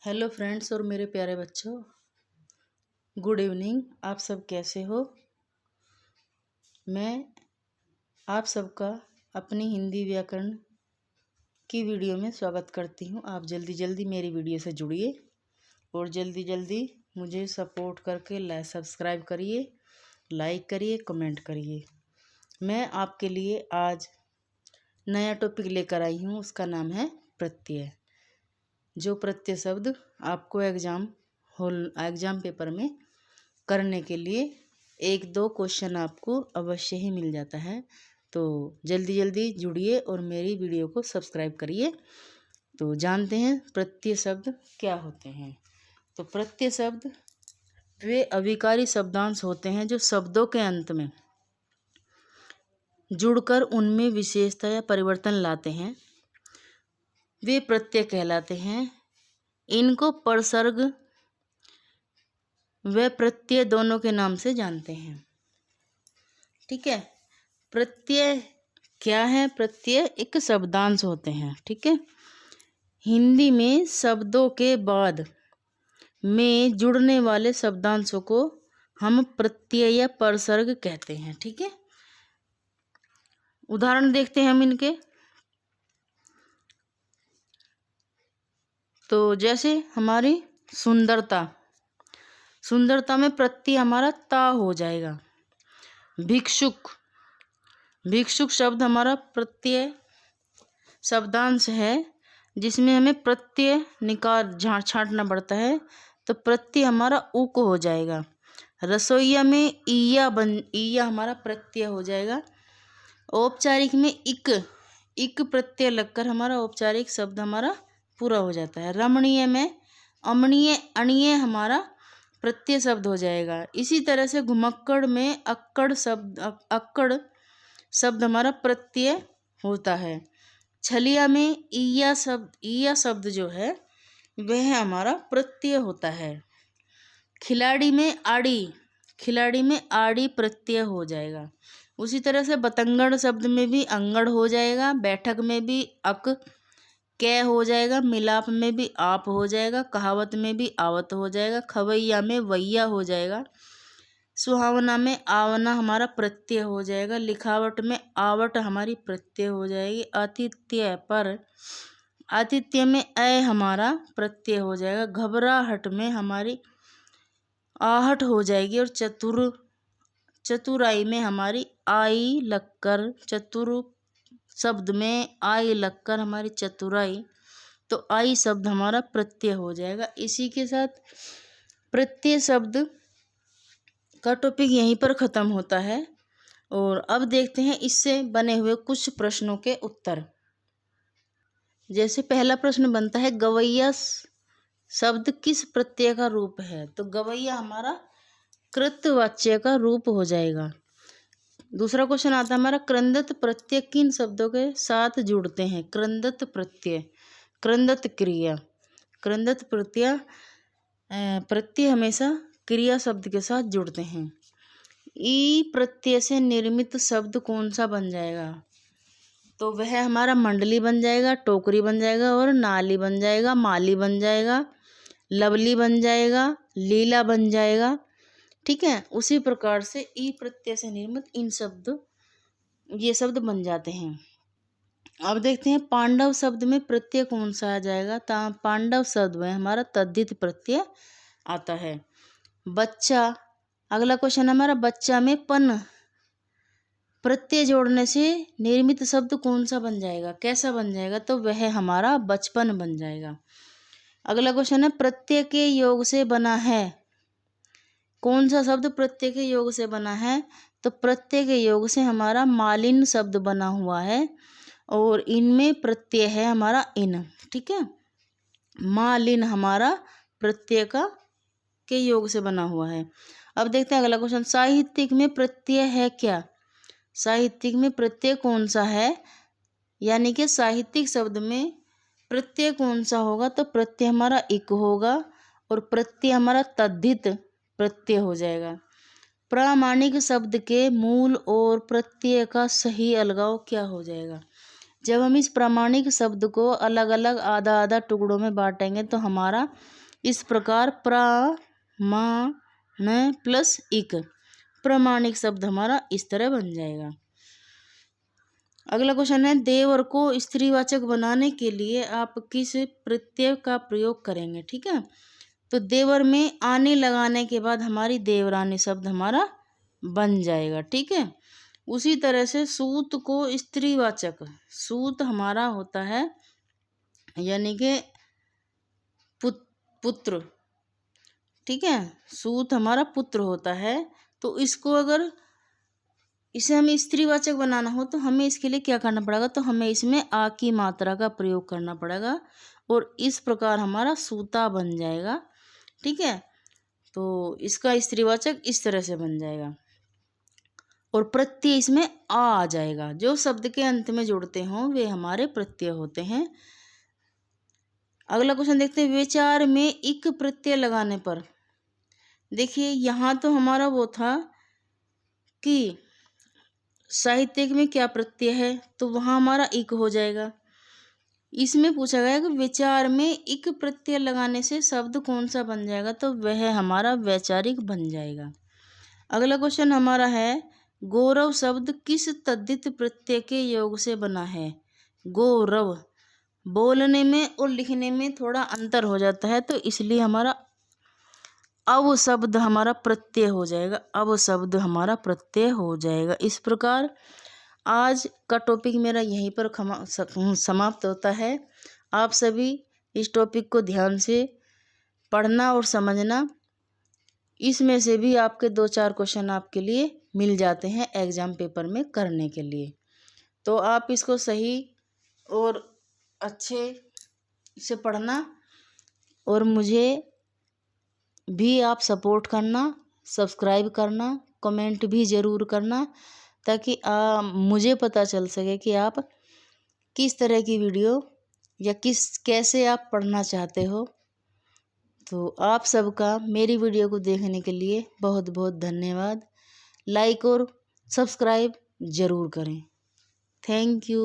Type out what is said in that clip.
Hello friends और मेरे प्यारे बच्चों, गुड इवनिंग। आप सब कैसे हो? मैं आप सबका अपनी हिंदी व्याकरण की वीडियो में स्वागत करती हूं। आप जल्दी जल्दी मेरी वीडियो से जुड़िए और जल्दी जल्दी मुझे सपोर्ट करके सब्सक्राइब करिए, लाइक करिए, कमेंट करिए। मैं आपके लिए आज नया टॉपिक लेकर आई हूं, उसका नाम है प्रत्यय। जो प्रत्यय शब्द आपको एग्ज़ाम पेपर में करने के लिए 1-2 क्वेश्चन आपको अवश्य ही मिल जाता है। तो जल्दी जल्दी जुड़िए और मेरी वीडियो को सब्सक्राइब करिए। तो जानते हैं प्रत्यय शब्द क्या होते हैं। तो प्रत्यय शब्द वे अविकारी शब्दांश होते हैं जो शब्दों के अंत में जुड़कर उनमें विशेषता या परिवर्तन लाते हैं, वे प्रत्यय कहलाते हैं। इनको परसर्ग व प्रत्यय दोनों के नाम से जानते हैं। ठीक है, प्रत्यय क्या है? प्रत्यय एक शब्दांश होते हैं। ठीक है, हिंदी में शब्दों के बाद में जुड़ने वाले शब्दांशों को हम प्रत्यय या परसर्ग कहते हैं। ठीक है, उदाहरण देखते हैं हम इनके। तो जैसे हमारी सुंदरता, सुंदरता में प्रत्यय हमारा ता हो जाएगा। भिक्षुक, भिक्षुक शब्द हमारा प्रत्यय शब्दांश है जिसमें हमें प्रत्यय छांटना पड़ता है, तो प्रत्यय हमारा उक हो जाएगा। रसोईया में ईया हमारा प्रत्यय हो जाएगा। औपचारिक में इक प्रत्यय लगकर हमारा औपचारिक शब्द हमारा पूरा हो जाता है। रमणीय में अमणीय अणीय हमारा प्रत्यय शब्द हो जाएगा। इसी तरह से घुमक्कड़ में अक्कड़ शब्द हमारा प्रत्यय होता है। छलिया में ईया शब्द जो है वह हमारा प्रत्यय होता है। खिलाड़ी में आड़ी प्रत्यय हो जाएगा। उसी तरह से बतंगड़ शब्द में भी अंगड़ हो जाएगा। बैठक में भी अक कै हो जाएगा। मिलाप में भी आप हो जाएगा। कहावत में भी आवत हो जाएगा। खवैया में वैया हो जाएगा। सुहावना में आवना हमारा प्रत्यय हो जाएगा। लिखावट में आवट हमारी प्रत्यय हो जाएगी। आतिथ्य में अय हमारा प्रत्यय हो जाएगा। घबराहट में हमारी आहट हो जाएगी। और चतुराई में हमारी आई लगकर, चतुर शब्द में आई लगकर हमारी चतुराई, तो आई शब्द हमारा प्रत्यय हो जाएगा। इसी के साथ प्रत्यय शब्द का टॉपिक यहीं पर ख़त्म होता है। और अब देखते हैं इससे बने हुए कुछ प्रश्नों के उत्तर। जैसे पहला प्रश्न बनता है, गवैया शब्द किस प्रत्यय का रूप है? तो गवैया हमारा कृतवाच्य का रूप हो जाएगा। दूसरा क्वेश्चन आता है हमारा, क्रंदत प्रत्यय किन शब्दों के साथ जुड़ते हैं? क्रंदत प्रत्यय, क्रंदत क्रिया, क्रंदत प्रत्यय हमेशा क्रिया शब्द के साथ जुड़ते हैं। ई प्रत्यय से निर्मित शब्द कौन सा बन जाएगा? तो वह हमारा मंडली बन जाएगा, टोकरी बन जाएगा, और नाली बन जाएगा, माली बन जाएगा, लवली बन जाएगा, लीला बन जाएगा। ठीक है, उसी प्रकार से ई प्रत्यय से निर्मित ये शब्द बन जाते हैं। अब देखते हैं पांडव शब्द में प्रत्यय कौन सा आ जाएगा? पांडव शब्द में हमारा तद्धित प्रत्यय आता है। बच्चा, अगला क्वेश्चन हमारा, बच्चा में पन प्रत्यय जोड़ने से निर्मित शब्द कौन सा बन जाएगा? कैसा बन जाएगा? तो वह हमारा बचपन बन जाएगा। अगला क्वेश्चन है, प्रत्यय के योग से बना है। कौन सा शब्द प्रत्यय के योग से बना है? तो प्रत्यय के योग से हमारा मालिन शब्द बना हुआ है, और इनमें प्रत्यय है हमारा इन। ठीक है, मालिन हमारा प्रत्यय के योग से बना हुआ है। अब देखते हैं अगला क्वेश्चन, साहित्यिक में प्रत्यय है क्या? साहित्यिक में प्रत्यय कौन सा है? यानी कि साहित्यिक शब्द में प्रत्यय कौन सा होगा? तो प्रत्यय हमारा इक होगा, और प्रत्यय हमारा तद्धित प्रत्यय हो जाएगा। प्रामाणिक शब्द के मूल और प्रत्यय का सही अलगाव क्या हो जाएगा? जब हम इस प्रामाणिक शब्द को अलग अलग आधा आधा टुकड़ों में बांटेंगे तो हमारा इस प्रकार प्रामाण प्लस इक प्रामाणिक शब्द हमारा इस तरह बन जाएगा। अगला क्वेश्चन है, देवर को स्त्रीवाचक बनाने के लिए आप किस प्रत्यय का प्रयोग करेंगे। ठीक है, तो देवर में आने लगाने के बाद हमारी देवरानी शब्द हमारा बन जाएगा। ठीक है, उसी तरह से सूत को स्त्रीवाचक, सूत हमारा होता है यानी कि पुत्र। ठीक है, सूत हमारा पुत्र होता है, तो इसको अगर इसे हमें स्त्रीवाचक बनाना हो तो हमें इसके लिए क्या करना पड़ेगा, तो हमें इसमें आ की मात्रा का प्रयोग करना पड़ेगा और इस प्रकार हमारा सूता बन जाएगा। ठीक है, तो इसका स्त्रीवाचक इस तरह से बन जाएगा और प्रत्यय इसमें आ जाएगा। जो शब्द के अंत में जुड़ते हों वे हमारे प्रत्यय होते हैं। अगला क्वेश्चन देखते हैं, विचार में इक प्रत्यय लगाने पर। देखिए यहाँ तो हमारा वो था कि साहित्यिक में क्या प्रत्यय है, तो वहाँ हमारा इक हो जाएगा। इसमें पूछा गया कि विचार में इक प्रत्यय लगाने से शब्द कौन सा बन जाएगा, तो वह हमारा वैचारिक बन जाएगा। अगला क्वेश्चन हमारा है, गौरव शब्द किस तद्धित प्रत्यय के योग से बना है। गौरव बोलने में और लिखने में थोड़ा अंतर हो जाता है, तो इसलिए हमारा अव शब्द हमारा प्रत्यय हो जाएगा। अव शब्द हमारा प्रत्यय हो जाएगा। इस प्रकार आज का टॉपिक मेरा यहीं पर समाप्त होता है। आप सभी इस टॉपिक को ध्यान से पढ़ना और समझना। इसमें से भी आपके 2-4 क्वेश्चन आपके लिए मिल जाते हैं एग्ज़ाम पेपर में करने के लिए, तो आप इसको सही और अच्छे से पढ़ना और मुझे भी आप सपोर्ट करना, सब्सक्राइब करना, कमेंट भी ज़रूर करना, ताकि मुझे पता चल सके कि आप किस तरह की वीडियो या कैसे आप पढ़ना चाहते हो। तो आप सबका मेरी वीडियो को देखने के लिए बहुत बहुत धन्यवाद। लाइक और सब्सक्राइब ज़रूर करें। Thank you.